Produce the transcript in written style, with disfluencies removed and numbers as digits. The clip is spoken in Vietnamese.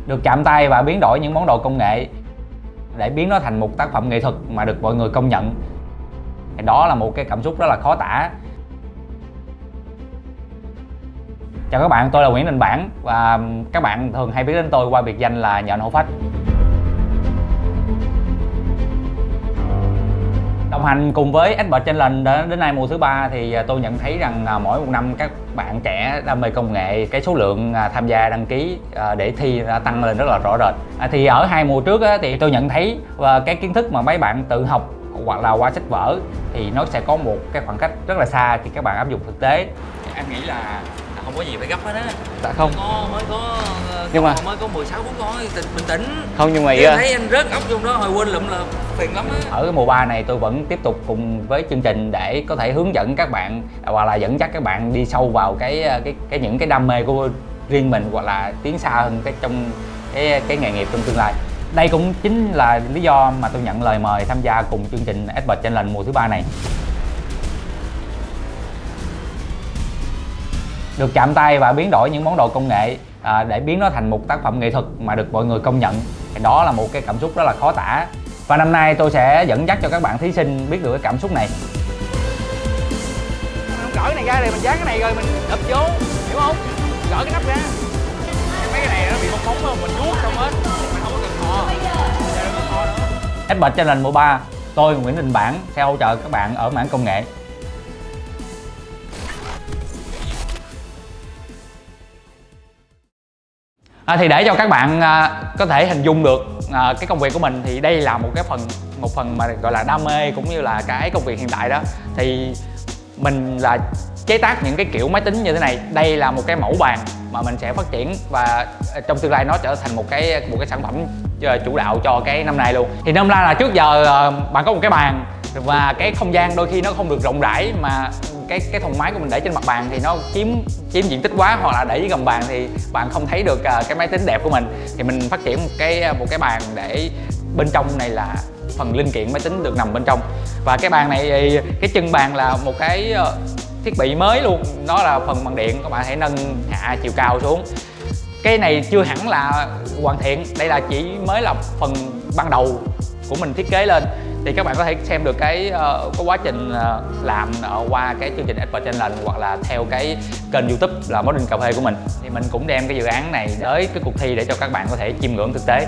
Được chạm tay và biến đổi những món đồ công nghệ để biến nó thành một tác phẩm nghệ thuật mà được mọi người công nhận, thì đó là một cái cảm xúc rất là khó tả. Chào các bạn, tôi là Nguyễn Đình Bản và các bạn thường hay biết đến tôi qua biệt danh là Nhện Hổ Phách. Đồng hành cùng với Expert Challenge đến nay mùa thứ 3 thì tôi nhận thấy rằng mỗi một năm các bạn trẻ đam mê công nghệ, cái số lượng tham gia đăng ký để thi đã tăng lên rất là rõ rệt. Thì ở 2 mùa trước thì tôi nhận thấy cái kiến thức mà mấy bạn tự học hoặc là qua sách vở thì nó sẽ có một cái khoảng cách rất là xa khi các bạn áp dụng thực tế. Em nghĩ là không có gì phải gấp hết á. Dạ không. Mới có Nhưng mà mới có 16 phút thôi, bình tĩnh. Không, nhưng mà em thấy anh rớt ốc trong đó hồi quên lụm là phiền lắm á. Ở cái mùa 3 này tôi vẫn tiếp tục cùng với chương trình để có thể hướng dẫn các bạn hoặc là dẫn dắt các bạn đi sâu vào những cái đam mê của riêng mình hoặc là tiến xa hơn trong cái nghề nghiệp trong tương lai. Đây cũng chính là lý do mà tôi nhận lời mời tham gia cùng chương trình Expert Challenge mùa thứ 3 này. Được chạm tay và biến đổi những món đồ công nghệ để biến nó thành một tác phẩm nghệ thuật mà được mọi người công nhận, thì đó là một cái cảm xúc rất là khó tả. Và năm nay tôi sẽ dẫn dắt cho các bạn thí sinh biết được cái cảm xúc này. Mình gỡ cái này ra rồi mình dán cái này rồi mình đập vô, hiểu không? Gỡ cái nắp ra. Mấy cái này nó bị bong bóng không? Mình vuốt xong hết, mình không có cần thò. Expert Challenge mùa 3, tôi Nguyễn Đình Bản sẽ hỗ trợ các bạn ở mảng công nghệ. Thì để cho các bạn có thể hình dung được cái công việc của mình, thì đây là một phần mà gọi là đam mê cũng như là cái công việc hiện tại đó. Thì mình là chế tác những cái kiểu máy tính như thế này. Đây là một cái mẫu bàn mà mình sẽ phát triển và trong tương lai nó trở thành một cái sản phẩm chủ đạo cho cái năm nay luôn. Thì nôm na là trước giờ bạn có một cái bàn và cái không gian đôi khi nó không được rộng rãi, mà cái thùng máy của mình để trên mặt bàn thì nó chiếm diện tích quá, hoặc là để dưới gầm bàn thì bạn không thấy được cái máy tính đẹp của mình. Thì mình phát triển một cái bàn để bên trong này là phần linh kiện máy tính được nằm bên trong. Và cái bàn này, cái chân bàn là một cái thiết bị mới luôn, nó là phần bằng điện, các bạn hãy nâng hạ chiều cao xuống. Cái này chưa hẳn là hoàn thiện, đây là chỉ mới là phần ban đầu của mình thiết kế lên. Thì các bạn có thể xem được cái quá trình làm qua cái chương trình Expert Challenge hoặc là theo cái kênh YouTube là Modding Cà Phê của mình. Thì mình cũng đem cái dự án này tới cái cuộc thi để cho các bạn có thể chiêm ngưỡng thực tế.